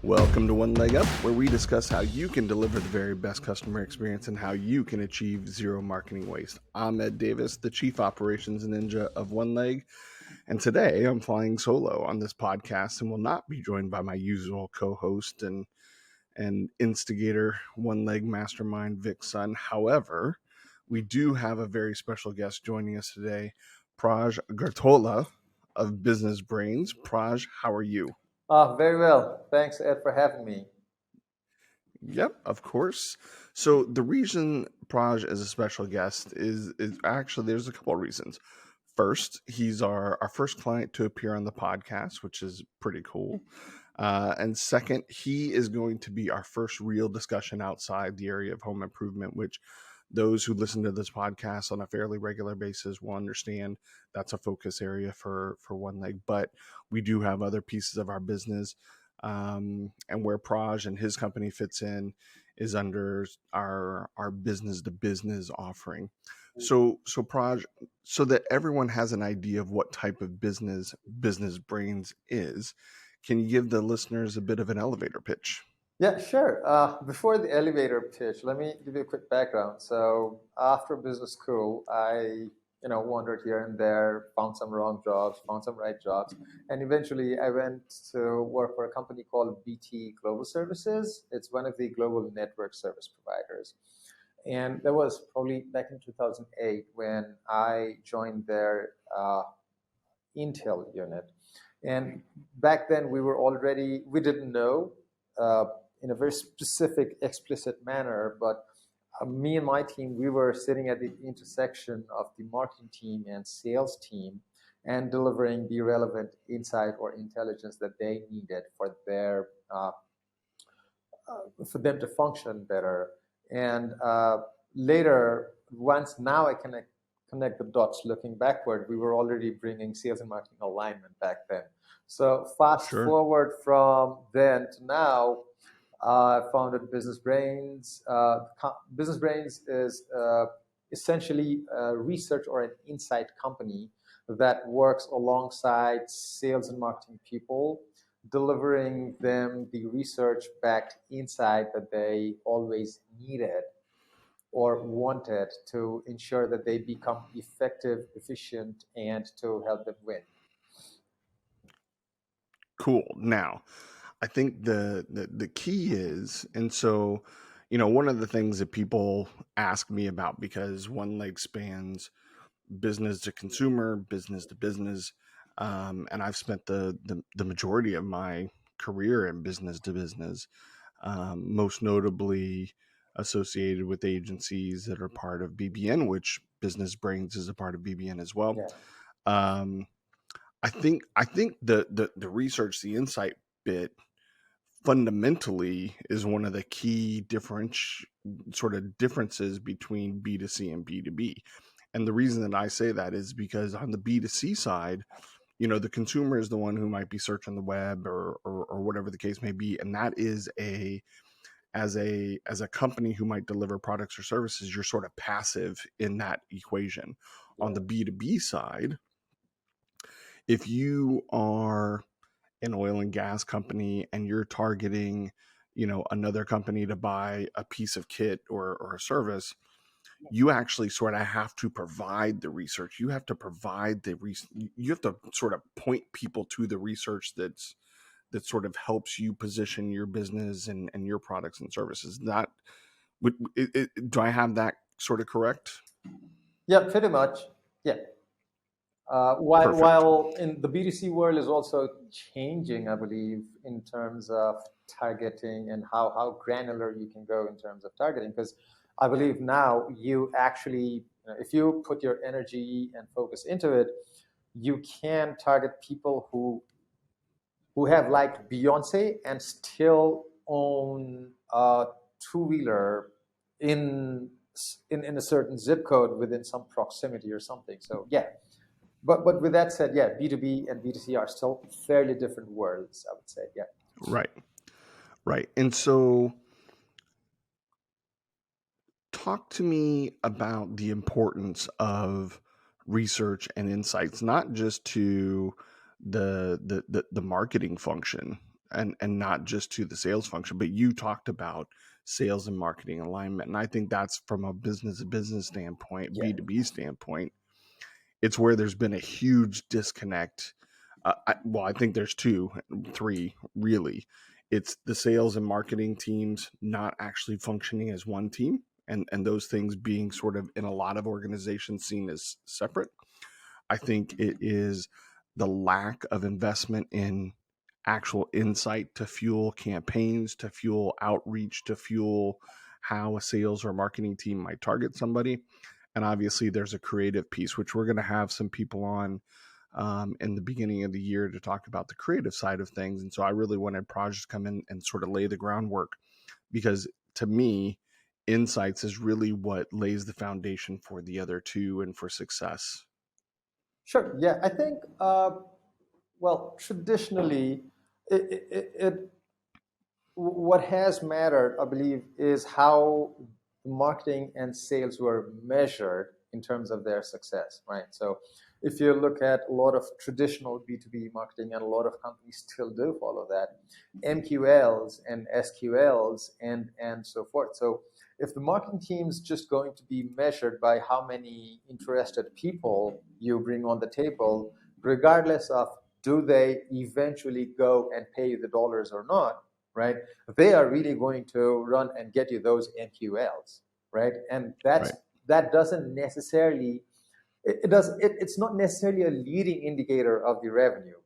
Welcome to OneLeg Up, where we discuss how you can deliver the very best customer experience and how you can achieve zero marketing waste. I'm Ed Davis, the Chief Operations Ninja of OneLeg, and today I'm flying solo on this podcast and will not be joined by my usual co-host and instigator, OneLeg Mastermind, Vic Sun. However, we do have a very special guest joining us today, Praj Gadtaula of Business Brainz. Praj, how are you? Very well. Thanks, Ed, for having me. Yep, of course. So the reason Praj is a special guest is actually there's a couple of reasons. First, he's our first client to appear on the podcast, which is pretty cool. And second, he is going to be our first real discussion outside the area of home improvement, which those who listen to this podcast on a fairly regular basis will understand that's a focus area for OneLeg. But we do have other pieces of our business, and where Praj and his company fits in is under our business to business offering. So Praj, so that everyone has an idea of what type of Business Brainz is, can you give the listeners a bit of an elevator pitch? Yeah, sure. Before the elevator pitch, let me give you a quick background. So after business school, I wandered here and there, found some wrong jobs, found some right jobs, and eventually I went to work for a company called BT Global Services. It's one of the global network service providers. And that was probably back in 2008 when I joined their Intel unit. And back then we didn't know in a very specific, explicit manner, but me and my team, we were sitting at the intersection of the marketing team and sales team and delivering the relevant insight or intelligence that they needed for them to function better. And later, now I connect the dots looking backward, we were already bringing sales and marketing alignment back then. So fast forward from then to now, I founded Business Brainz. Business Brainz is essentially a research or an insight company that works alongside sales and marketing people, delivering them the research-backed insight that they always needed or wanted to ensure that they become effective, efficient, and to help them win. Cool. Now, I think the key is, and so, one of the things that people ask me about, because OneLeg spans business to consumer, business to business, and I've spent the majority of my career in business to business, most notably associated with agencies that are part of BBN, which Business Brainz is a part of BBN as well. Yeah. I think the research, the insight bit, fundamentally is one of the key differences between B2C and B2B. And the reason that I say that is because on the B2C side, the consumer is the one who might be searching the web or whatever the case may be. And that is as a company who might deliver products or services, you're sort of passive in that equation. Yeah. On the B2B side, if you are an oil and gas company and you're targeting, another company to buy a piece of kit or a service, you actually sort of have to provide the research. You have to provide you have to sort of point people to the research that sort of helps you position your business and your products and services. Do I have that sort of correct? Yeah, pretty much. Yeah. While in the B2C world is also changing, I believe, in terms of targeting and how granular you can go in terms of targeting. Because I believe now you actually, if you put your energy and focus into it, you can target people who have liked Beyonce and still own a two-wheeler in a certain zip code within some proximity or something. So yeah. But with that said, yeah, B2B and B2C are still fairly different worlds, I would say. Yeah. Right. And so talk to me about the importance of research and insights, not just to the marketing function, and not just to the sales function. But you talked about sales and marketing alignment, and I think that's from a business to business standpoint, Yeah. B2B standpoint, it's where there's been a huge disconnect. I think there's two, three really. It's the sales and marketing teams not actually functioning as one team, and those things being sort of in a lot of organizations seen as separate. I think it is the lack of investment in actual insight to fuel campaigns, to fuel outreach, to fuel how a sales or marketing team might target somebody. And obviously, there's a creative piece, which we're going to have some people on in the beginning of the year to talk about the creative side of things. And so I really wanted Praj to come in and sort of lay the groundwork, because to me, insights is really what lays the foundation for the other two and for success. Sure. Yeah, I think, well, traditionally, it what has mattered, I believe, is how marketing and sales were measured in terms of their success, right? So if you look at a lot of traditional B2B marketing, and a lot of companies still do follow that, MQLs and SQLs and so forth. So if the marketing team is just going to be measured by how many interested people you bring on the table, regardless of do they eventually go and pay you the dollars or not, right? They are really going to run and get you those MQLs, right? And Right. that doesn't necessarily, it's not necessarily a leading indicator of the revenue,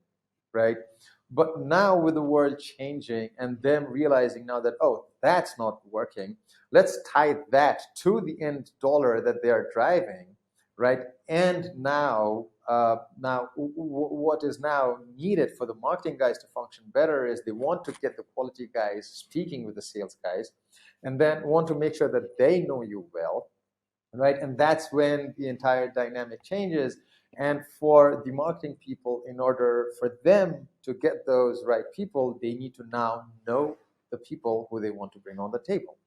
right? But now with the world changing and them realizing now that, oh, that's not working, let's tie that to the end dollar that they're driving, right? And what is now needed for the marketing guys to function better is they want to get the quality guys speaking with the sales guys, and then want to make sure that they know you well, right? And that's when the entire dynamic changes. And for the marketing people, in order for them to get those right people, they need to now know the people who they want to bring on the table,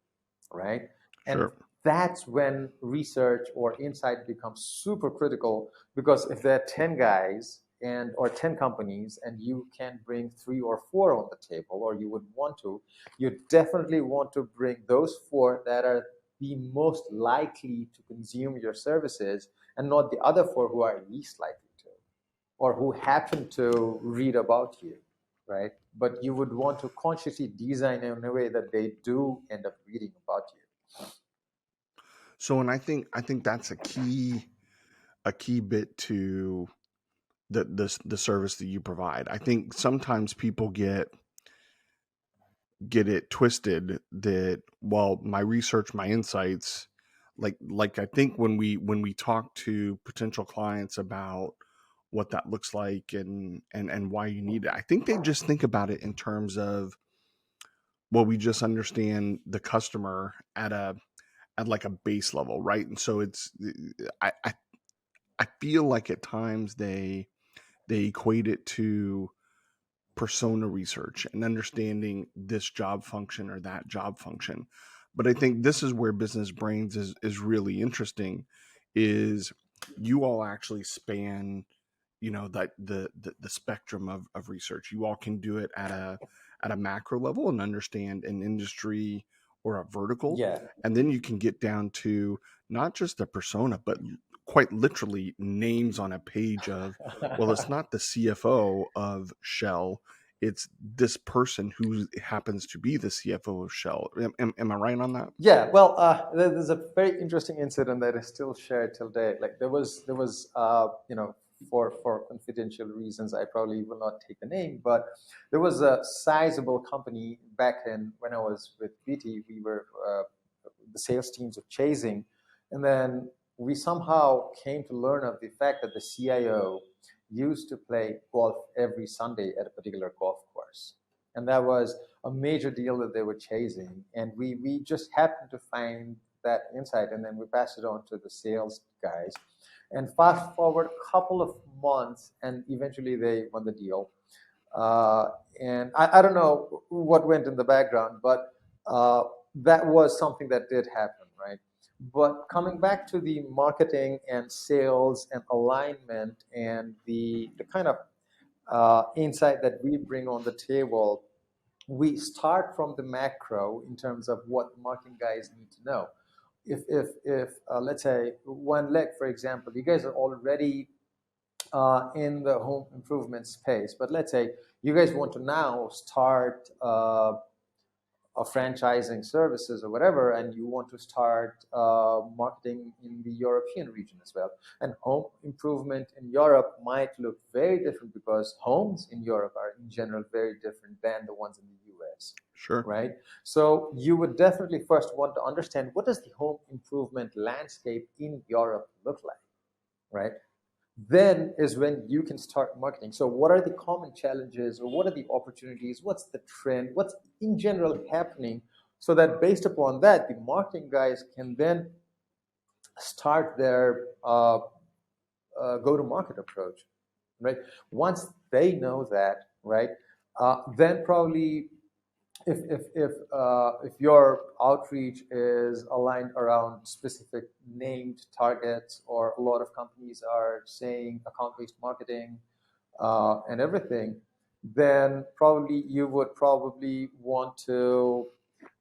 right? And Sure. that's when research or insight becomes super critical, because if there are 10 guys and or 10 companies and you can bring 3 or 4 on the table, or you would want to, you definitely want to bring those 4 that are the most likely to consume your services, and not the other 4 who are least likely to, or who happen to read about you, right? But you would want to consciously design in a way that they do end up reading about you. So, and I think that's a key bit to the service that you provide. I think sometimes people get it twisted that, well, my research, my insights, like I think when we talk to potential clients about what that looks like and why you need it, I think they just think about it in terms of, well, we just understand the customer at like a base level, right? And so it's I feel like at times they equate it to persona research and understanding this job function or that job function. But I think this is where Business Brainz is really interesting, is you all actually span, that the spectrum of research. You all can do it at a macro level and understand an industry or a vertical, Yeah. and then you can get down to not just the persona, but quite literally names on a page of, well, it's not the CFO of Shell, it's this person who happens to be the CFO of Shell. Am I right on that? Yeah, well, there's a very interesting incident that is still shared till date. Like for confidential reasons, I probably will not take the name, but there was a sizable company back in when I was with BT. We were the sales teams of chasing, and then we somehow came to learn of the fact that the CIO used to play golf every Sunday at a particular golf course, and that was a major deal that they were chasing. And we just happened to find that insight, and then we passed it on to the sales guys. And fast forward a couple of months, and eventually they won the deal. Uh, and I don't know what went in the background, but that was something that did happen, right? But coming back to the marketing and sales and alignment and the kind of insight that we bring on the table, we start from the macro in terms of what marketing guys need to know. If let's say OneLeg, for example, you guys are already in the home improvement space, but let's say you guys want to now start franchising services or whatever, and you want to start marketing in the European region as well. And home improvement in Europe might look very different because homes in Europe are in general very different than the ones in the US. Sure. Right? So you would definitely first want to understand, what does the home improvement landscape in Europe look like, right? Then is when you can start marketing. So what are the common challenges, or what are the opportunities? What's the trend? What's in general happening? So that based upon that, the marketing guys can then start their go-to-market approach, right? Once they know that, right, then probably if your outreach is aligned around specific named targets, or a lot of companies are saying account-based marketing and everything, then probably you would probably want to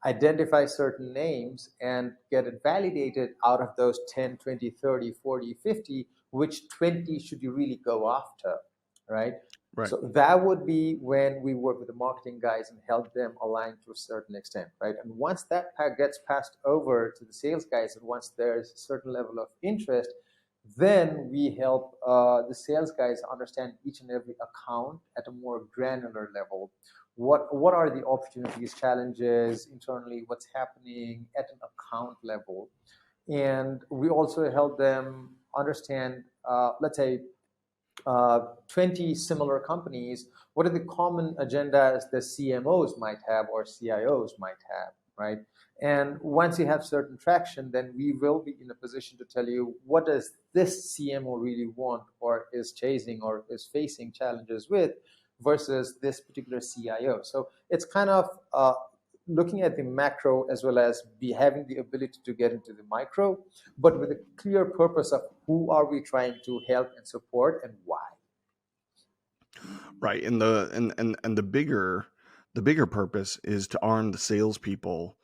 identify certain names and get it validated out of those 10, 20, 30, 40, 50, which 20 should you really go after, right? Right. So that would be when we work with the marketing guys and help them align to a certain extent, right? And once that gets passed over to the sales guys, and once there's a certain level of interest, then we help the sales guys understand each and every account at a more granular level. What are the opportunities, challenges internally, what's happening at an account level. And we also help them understand, let's say, 20 similar companies, what are the common agendas the CMOs might have or CIOs might have, right? And once you have certain traction, then we will be in a position to tell you, what does this CMO really want, or is chasing, or is facing challenges with, versus this particular CIO. So it's kind of looking at the macro as well as having the ability to get into the micro, but with a clear purpose of who are we trying to help and support and why. Right. And the bigger purpose is to arm the salespeople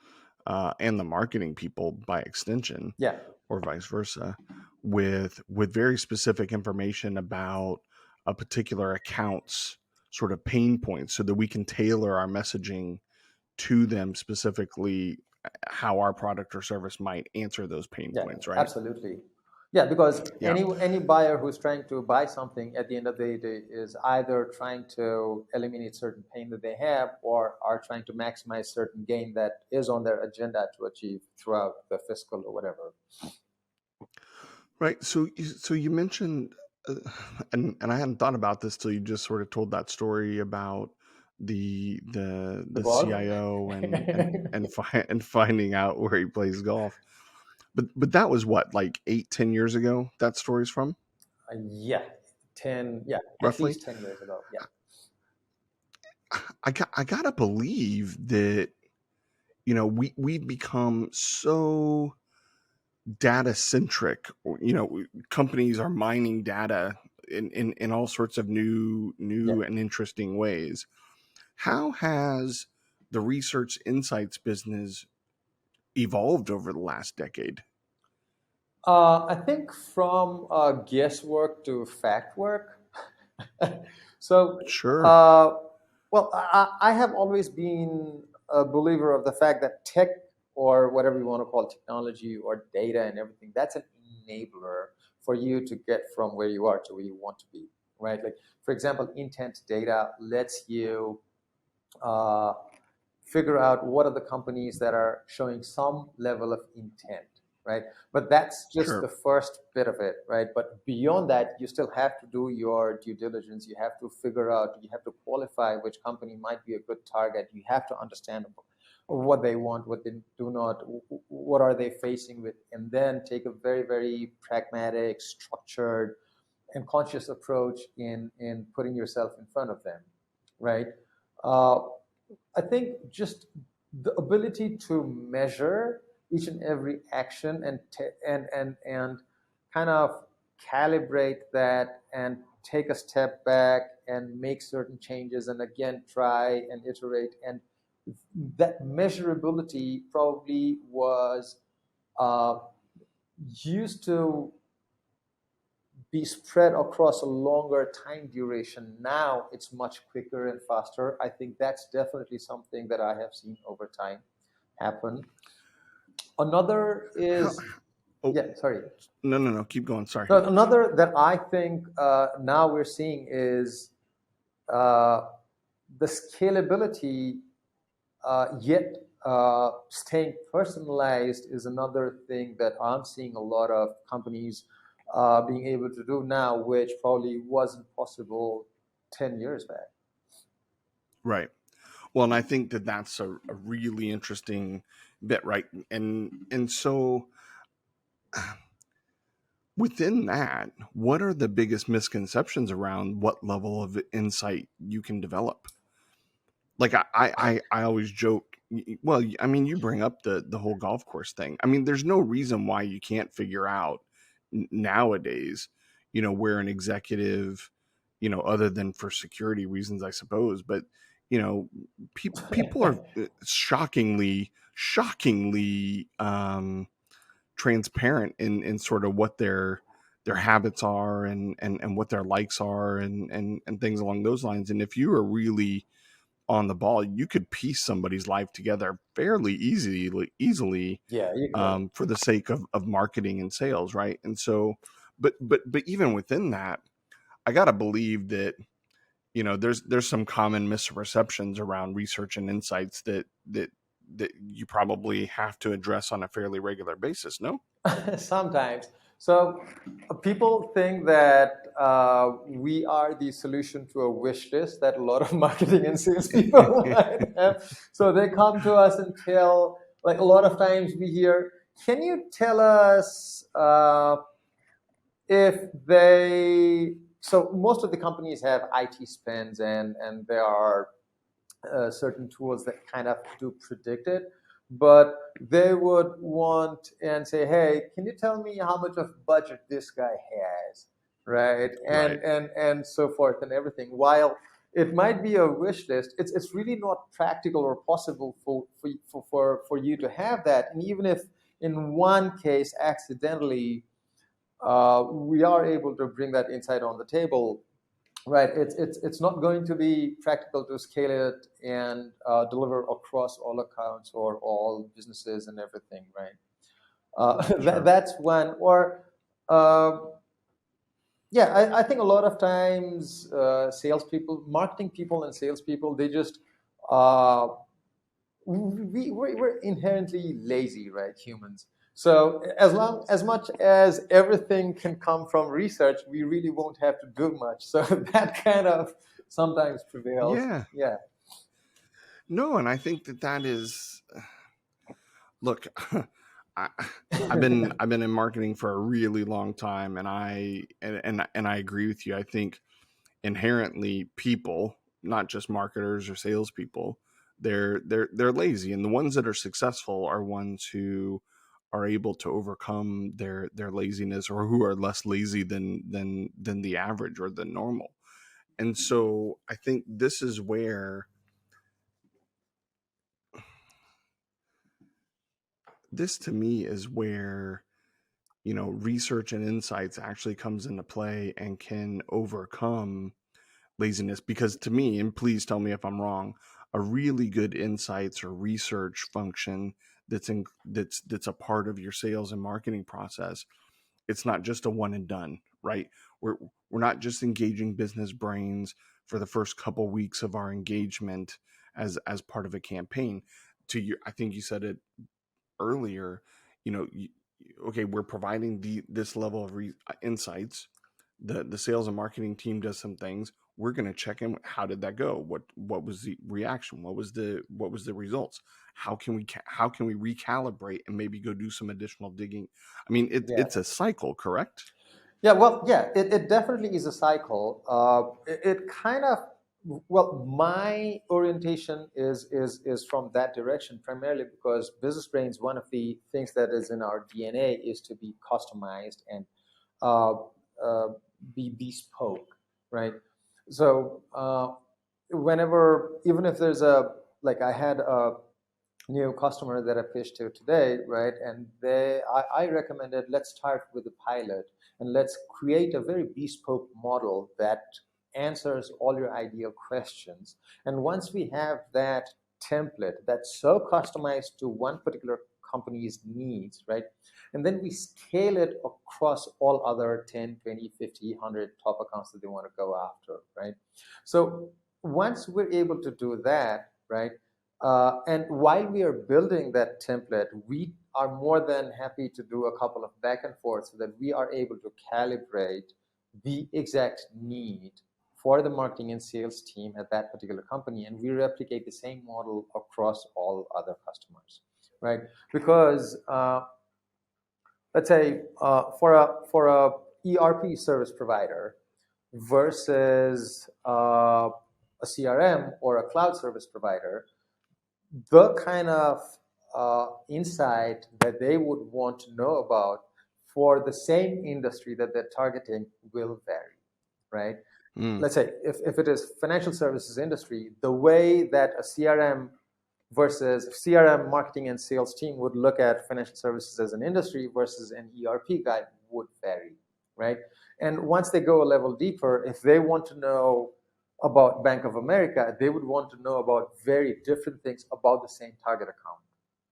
and the marketing people by extension, Yeah, or vice versa, with very specific information about a particular account's sort of pain points, so that we can tailor our messaging to them specifically, how our product or service might answer those pain yeah, points, right? absolutely. Yeah, because Yeah. any buyer who's trying to buy something at the end of the day is either trying to eliminate certain pain that they have, or are trying to maximize certain gain that is on their agenda to achieve throughout the fiscal or whatever. Right. So you mentioned, and I hadn't thought about this till you just sort of told that story about The the golf? CIO and finding out where he plays golf. But that was what, like 8-10 years ago, that story's from, Yeah, 10, yeah, at roughly. least 10 years ago. Yeah. I gotta believe that, we've become so data centric. Companies are mining data in all sorts of new Yeah. and interesting ways. How has the research insights business evolved over the last decade? I think from guesswork to fact work. So, Sure. uh, well, I have always been a believer of the fact that tech, or whatever you want to call technology or data and everything, that's an enabler for you to get from where you are to where you want to be, right? Like, for example, intent data lets you uh, figure out what are the companies that are showing some level of intent, right? But that's just Sure. the first bit of it, right? But beyond that, you still have to do your due diligence. You have to figure out, you have to qualify which company might be a good target. You have to understand what they want, what they do not, what are they facing with, and then take a very, very pragmatic, structured, and conscious approach in putting yourself in front of them, right? Uh, I think just the ability to measure each and every action and kind of calibrate that and take a step back and make certain changes and again try and iterate and that measurability probably was uh, used to be spread across a longer time duration. Now it's much quicker and faster. I think that's definitely something that I have seen over time happen. Another How? is, Oh, yeah, sorry. no. Keep going. Sorry. No, another that I think now we're seeing is uh, the scalability, yet staying personalized is another thing that I'm seeing a lot of companies being able to do now, which probably wasn't possible 10 years back. Right. Well, and I think that that's a really interesting bit, right? And so within that, what are the biggest misconceptions around what level of insight you can develop? Like I always joke. Well, I mean, you bring up the whole golf course thing. I mean, there's no reason why you can't figure out nowadays, where an executive, other than for security reasons, I suppose, but you know, people are shockingly transparent in sort of what their habits are and what their likes are and things along those lines. And if you are really on the ball, you could piece somebody's life together fairly easily Yeah, you could. for the sake of marketing and sales, right? And so, but even within that, I gotta believe that there's some common misperceptions around research and insights that you probably have to address on a fairly regular basis. No. Sometimes. So people think that we are the solution to a wish list that a lot of marketing and sales people might have. So they come to us and tell, like a lot of times we hear, can you tell us if they, so most of the companies have IT spends and there are certain tools that kind of do predict it, but they would want and say, hey, can you tell me how much of budget this guy has, right? Right. And so forth and everything. While it might be a wish list, it's really not practical or possible for you to have that. And even if in one case accidentally we are able to bring that insight on the table, right? It's not going to be practical to scale it and deliver across all accounts or all businesses and everything, right? Sure. That's one. Or uh, yeah, I think a lot of times salespeople, marketing people, and salespeople, they just uh, we're inherently lazy, right? Humans. So as much as everything can come from research, we really won't have to do much. So that kind of sometimes prevails. Yeah. Yeah. No, and I think that is look. I, I've been in marketing for a really long time, and I agree with you. I think inherently people, not just marketers or salespeople, they're lazy, and the ones that are successful are ones who are able to overcome their laziness, or who are less lazy than the average or the normal. And so I think this to me is where research and insights actually comes into play and can overcome laziness. Because to me, and please tell me if I'm wrong, a really good insights or research function that's a part of your sales and marketing process, it's not just a one and done, right? We're not just engaging business brains for the first couple weeks of our engagement as part of a campaign. To you, I think you said it earlier, okay, we're providing this level of insights. The sales and marketing team does some things. We're going to check in. How did that go? What was the reaction? What was the results? How can we recalibrate and maybe go do some additional digging? I mean, Yeah. it's a cycle, correct? Yeah, well, yeah, it definitely is a cycle. It kind of, well, my orientation is from that direction primarily because Business Brainz, one of the things that is in our DNA is to be customized and uh, uh, be bespoke, right? So whenever, even if there's a like I had a new customer that I pitched to today, right? And I recommended let's start with a pilot and let's create a very bespoke model that answers all your ideal questions. And once we have that template that's so customized to one particular company's needs, right? And then we scale it across all other 10, 20, 50, 100 top accounts that they want to go after, right? So once we're able to do that, right? And while we are building that template, we are more than happy to do a couple of back and forth so that we are able to calibrate the exact need for the marketing and sales team at that particular company. And we replicate the same model across all other customers, right? Because let's say for a ERP service provider versus a CRM or a cloud service provider, the kind of insight that they would want to know about for the same industry that they're targeting will vary, right? Let's say if it is financial services industry, the way that a CRM versus CRM marketing and sales team would look at financial services as an industry versus an ERP guy would vary, right? And once they go a level deeper, if they want to know about Bank of America, they would want to know about very different things about the same target account,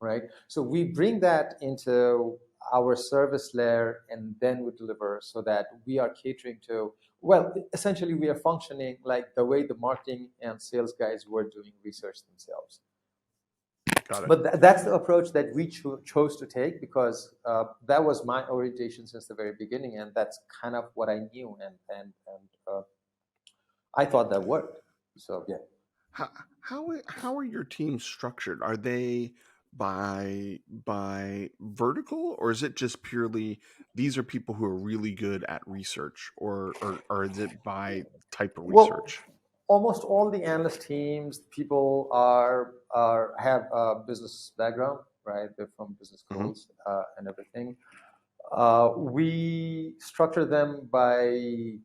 right? So we bring that into our service layer and then we deliver so that we are catering to, well, essentially we are functioning like the way the marketing and sales guys were doing research themselves. Got it. But that's the approach that we chose to take because that was my orientation since the very beginning, and that's kind of what I knew, and I thought that worked. So yeah. How are your teams structured? Are they by vertical, or is it just purely these are people who are really good at research, or is it by type of research? Well, almost all the analyst teams, people have a business background, right? They're from business Mm-hmm. schools and everything. We structure them by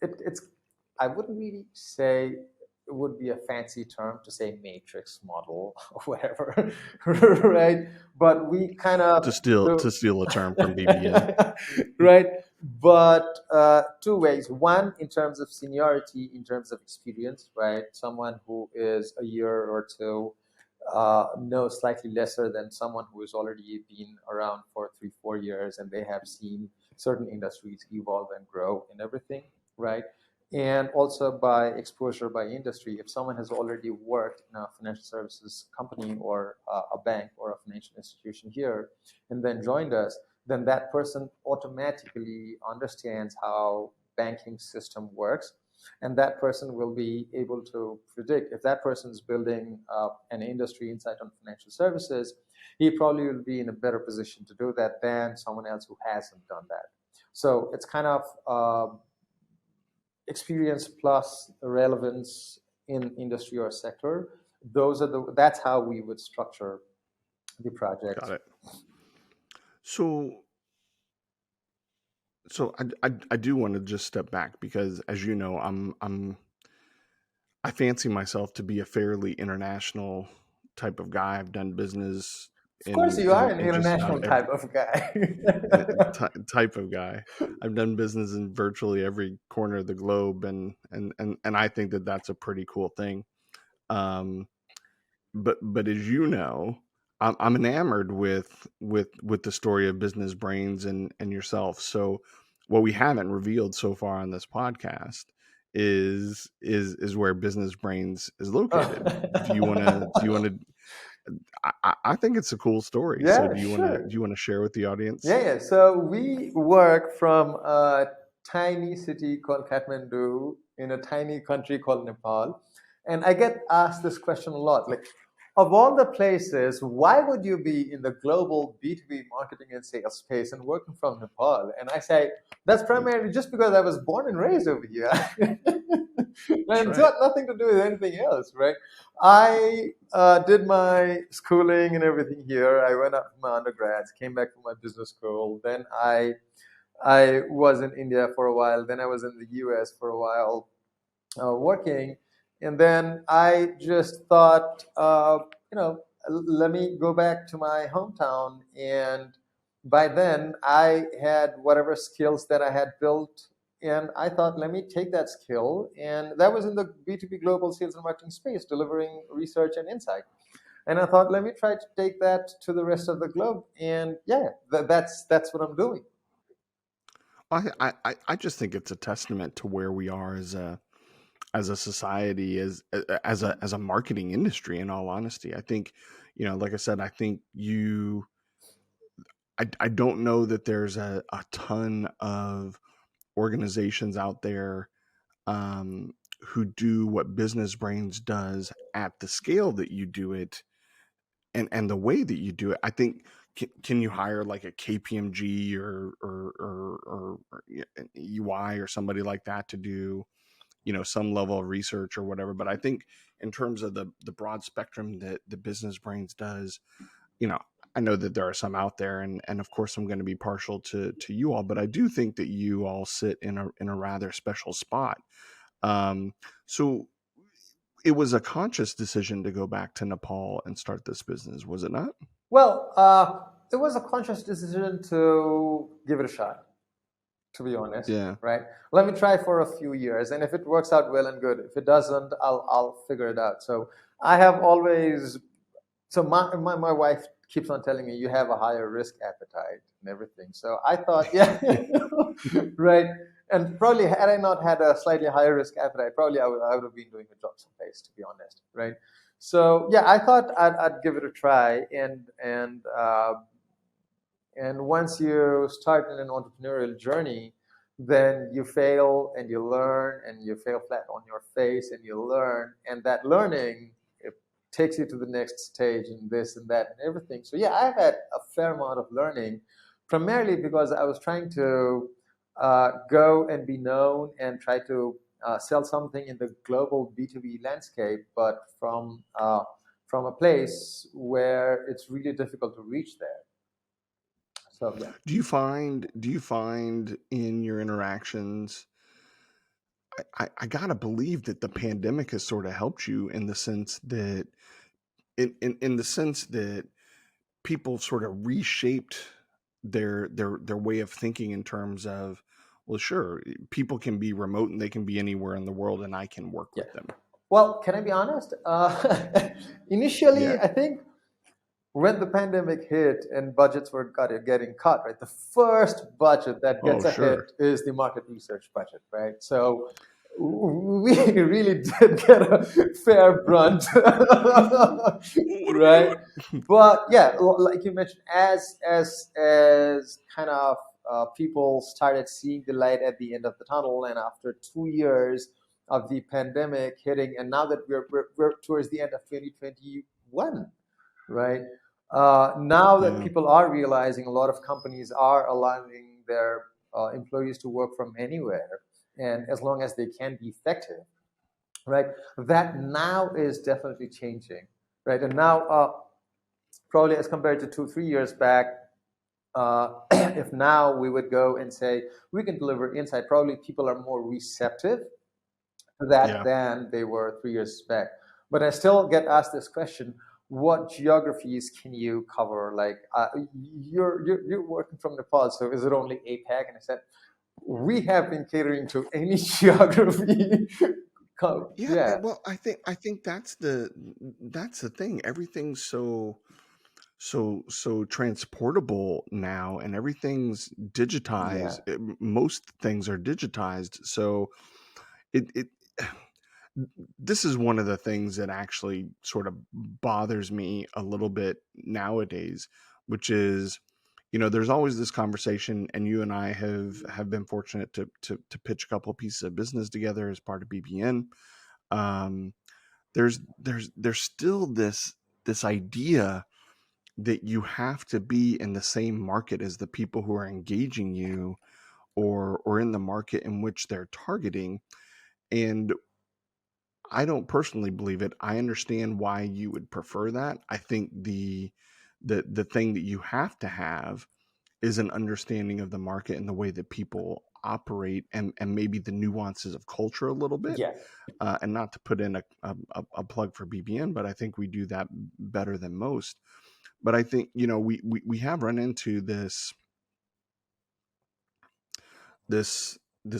it's. I wouldn't really say it would be a fancy term to say matrix model or whatever, right? But we kind of To steal a term from BBN. right? But two ways. One, in terms of seniority, in terms of experience, right? Someone who is a year or two knows slightly lesser than someone who has already been around for 3-4 years and they have seen certain industries evolve and grow and everything, right? And also by exposure by industry. If someone has already worked in a financial services company or a bank or a financial institution here and then joined us, then that person automatically understands how banking system works, and that person will be able to predict if that person is building an industry insight on financial services. He probably will be in a better position to do that than someone else who hasn't done that. So it's kind of experience plus relevance in industry or sector. That's how we would structure the project. Got it. So I do want to just step back because, as you know, I fancy myself to be a fairly international type of guy. I've done business Of course, you are an in just about international type of guy. type of guy. I've done business in virtually every corner of the globe, and I think that that's a pretty cool thing. But as you know, I'm enamored with the story of Business Brainz and yourself. So what we haven't revealed so far on this podcast is where Business Brainz is located. Do you want to? I think it's a cool story. So Yeah, sure. do you want to share with the audience? Yeah. So we work from a tiny city called Kathmandu in a tiny country called Nepal. And I get asked this question a lot. Like, of all the places, why would you be in the global B2B marketing and sales space and working from Nepal? And I say, that's primarily just because I was born and raised over here. And it's got nothing to do with anything else, right? I did my schooling and everything here. I went up for my undergrads, came back from my business school. Then I was in India for a while. Then I was in the US for a while working. And then I just thought, let me go back to my hometown. And by then, I had whatever skills that I had built. And I thought, let me take that skill. And that was in the B2B global sales and marketing space, delivering research and insight. And I thought, let me try to take that to the rest of the globe. And yeah, that's what I'm doing. I just think it's a testament to where we are as a society, as a marketing industry. In all honesty, I think, like I said, I think I don't know that there's a ton of organizations out there who do what Business Brainz does at the scale that you do it, and the way that you do it. I think, can you hire like a KPMG or an EY or somebody like that to do, some level of research or whatever? But I think in terms of the broad spectrum that the Business Brainz does, you know, I know that there are some out there, and of course I'm going to be partial to you all, but I do think that you all sit in a rather special spot. Um, so it was a conscious decision to go back to Nepal and start this business, was it not? Well, it was a conscious decision to give it a shot, to be honest, Yeah. right? Let me try for a few years, and if it works out well and good, if it doesn't, I'll figure it out. So I have always, so my wife keeps on telling me you have a higher risk appetite and everything. So I thought, yeah, right. And probably had I not had a slightly higher risk appetite, probably I would have been doing a job someplace, to be honest, right? So yeah, I thought I'd give it a try, and once you start in an entrepreneurial journey, then you fail and you learn and you fail flat on your face and you learn. And that learning, it takes you to the next stage and this and that and everything. So yeah, I've had a fair amount of learning, primarily because I was trying to go and be known and try to sell something in the global B2B landscape, but from a place where it's really difficult to reach there. So yeah. Do you find in your interactions, I gotta believe that the pandemic has sort of helped you in the sense that in the sense that people sort of reshaped their way of thinking in terms of, well, sure, people can be remote and they can be anywhere in the world and I can work Yeah. with them. Well, can I be honest? Initially, Yeah. I think when the pandemic hit and budgets were getting cut, right? The first budget that Oh, gets a sure. hit is the market research budget, right? So we really did get a fair brunt, What are we right? doing? But yeah, like you mentioned, as kind of people started seeing the light at the end of the tunnel, and after 2 years of the pandemic hitting, and now that we're towards the end of 2021, right? Now that Yeah. people are realizing, a lot of companies are allowing their employees to work from anywhere, and as long as they can be effective, right? That now is definitely changing, right? And now, probably as compared to 2, 3 years back, if now we would go and say we can deliver insight, probably people are more receptive to that Yeah. than they were 3 years back. But I still get asked this question: what geographies can you cover? Like, you're working from Nepal, so is it only APAC? And I said, we have been catering to any geography. Yeah, Yeah, well, I think that's the thing. Everything's so transportable now, and everything's digitized. yeah, Most things are digitized, so it this is one of the things that actually sort of bothers me a little bit nowadays, which is, there's always this conversation, and you and I have been fortunate to pitch a couple of pieces of business together as part of BBN. um, there's still this idea that you have to be in the same market as the people who are engaging you, or in the market in which they're targeting. And I don't personally believe it. I understand why you would prefer that. I think the thing that you have to have is an understanding of the market and the way that people operate and maybe the nuances of culture a little bit. Yeah. And not to put in a plug for BBN, but I think we do that better than most. But I think, we have run into this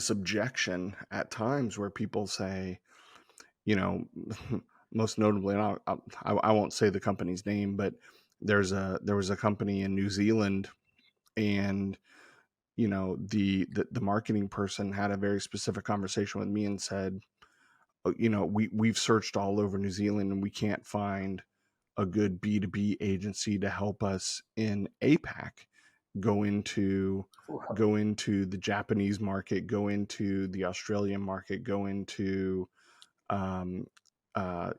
objection at times where people say, most notably, and I won't say the company's name, but there was a company in New Zealand, and the marketing person had a very specific conversation with me and said, we've searched all over New Zealand and we can't find a good B2B agency to help us in APAC go into the Japanese market, go into the Australian market, go into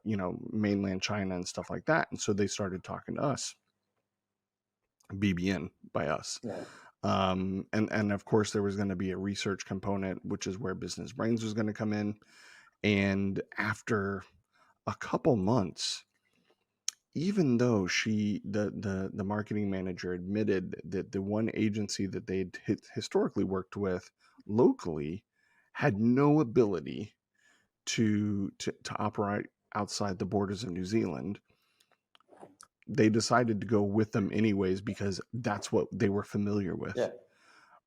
mainland China and stuff like that. And so they started talking to us, BBN by us. Yeah. And of course there was going to be a research component, which is where Business Brainz was going to come in. And after a couple months, even though the marketing manager admitted that the one agency that they'd historically worked with locally had no ability to operate outside the borders of New Zealand, they decided to go with them anyways because that's what they were familiar with. Yeah.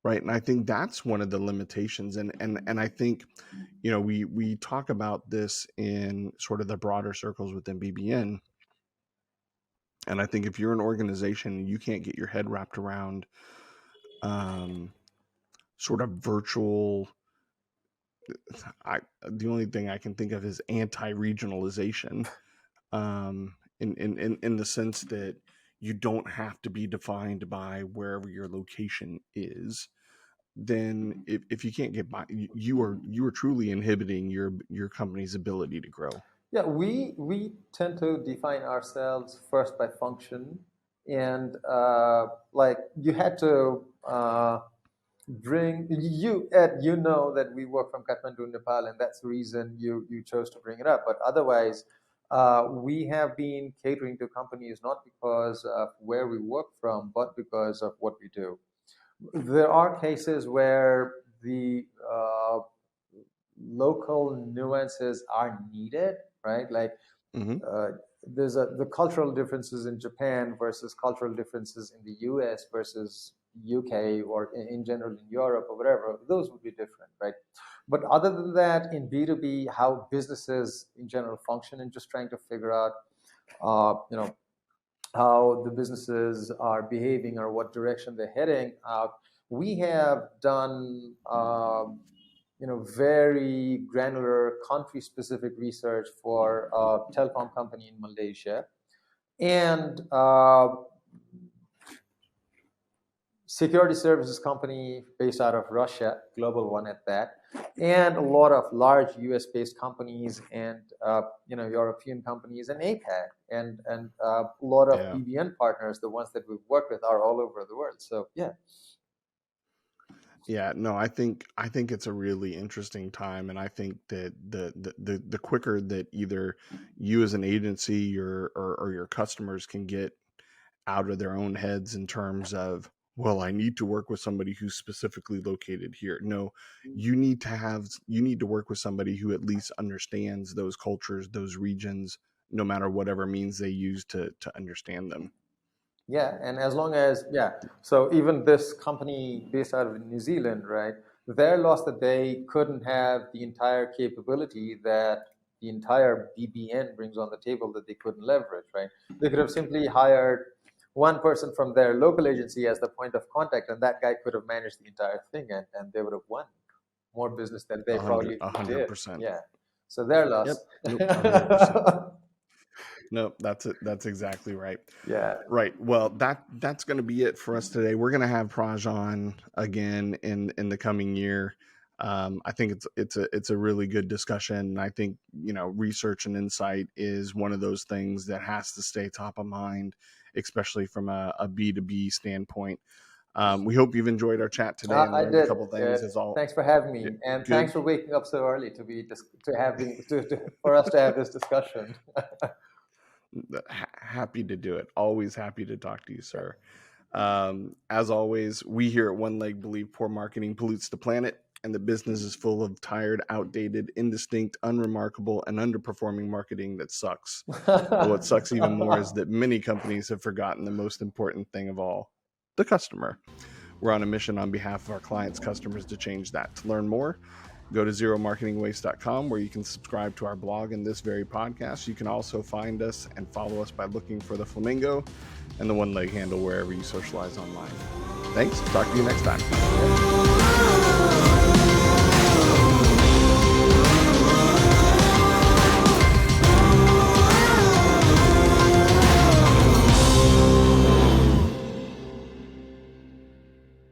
Right. And I think that's one of the limitations. And I think, we talk about this in sort of the broader circles within BBN. And I think if you're an organization and you can't get your head wrapped around sort of virtual, the only thing I can think of is anti-regionalization, in the sense that you don't have to be defined by wherever your location is, then if you can't get by, you are truly inhibiting your company's ability to grow. Yeah, we tend to define ourselves first by function, and like you had to bring you Ed, that we work from Kathmandu, Nepal, and that's the reason you chose to bring it up. But otherwise, we have been catering to companies not because of where we work from, but because of what we do. There are cases where the local nuances are needed, right? Like Mm-hmm. there's the cultural differences in Japan versus cultural differences in the US versus UK, or in general in Europe or whatever. Those would be different, right? But other than that, in B2B, how businesses in general function, and just trying to figure out, how the businesses are behaving or what direction they're heading. We have done very granular country-specific research for a telecom company in Malaysia, and security services company based out of Russia, global one at that, and a lot of large US-based companies, and European companies, and APAC, and a lot of BBN partners. The ones that we've worked with are all over the world. So yeah. Yeah, no, I think it's a really interesting time, and I think that the quicker that either you as an agency or your customers can get out of their own heads in terms of, well, I need to work with somebody who's specifically located here. No, you need to work with somebody who at least understands those cultures, those regions, no matter whatever means they use to understand them. Yeah, and as long as, so even this company based out of New Zealand, right? Their loss that they couldn't have the entire capability that the entire BBN brings on the table, that they couldn't leverage, right? They could have simply hired one person from their local agency as the point of contact, and that guy could have managed the entire thing, and they would have won more business than they probably did. 100%. Yeah. So their loss. Yep. Nope. 100%. No, that's it. That's exactly right. Yeah. Right. Well, that's going to be it for us today. We're going to have Praj on again in the coming year. I think it's a really good discussion. I think, research and insight is one of those things that has to stay top of mind, especially from a B2B standpoint. We hope you've enjoyed our chat today and learned a couple things. Thanks for having me, and good. Thanks for waking up so early for us to have this discussion. Happy to do it. Always happy to talk to you, sir. As always, we here at OneLeg believe poor marketing pollutes the planet. and the business is full of tired, outdated, indistinct, unremarkable, and underperforming marketing that sucks. But what sucks even more is that many companies have forgotten the most important thing of all, the customer. We're on a mission on behalf of our clients' customers to change that. To learn more, go to zeromarketingwaste.com, where you can subscribe to our blog and this very podcast. You can also find us and follow us by looking for the flamingo and the OneLeg handle wherever you socialize online. Thanks. Talk to you next time.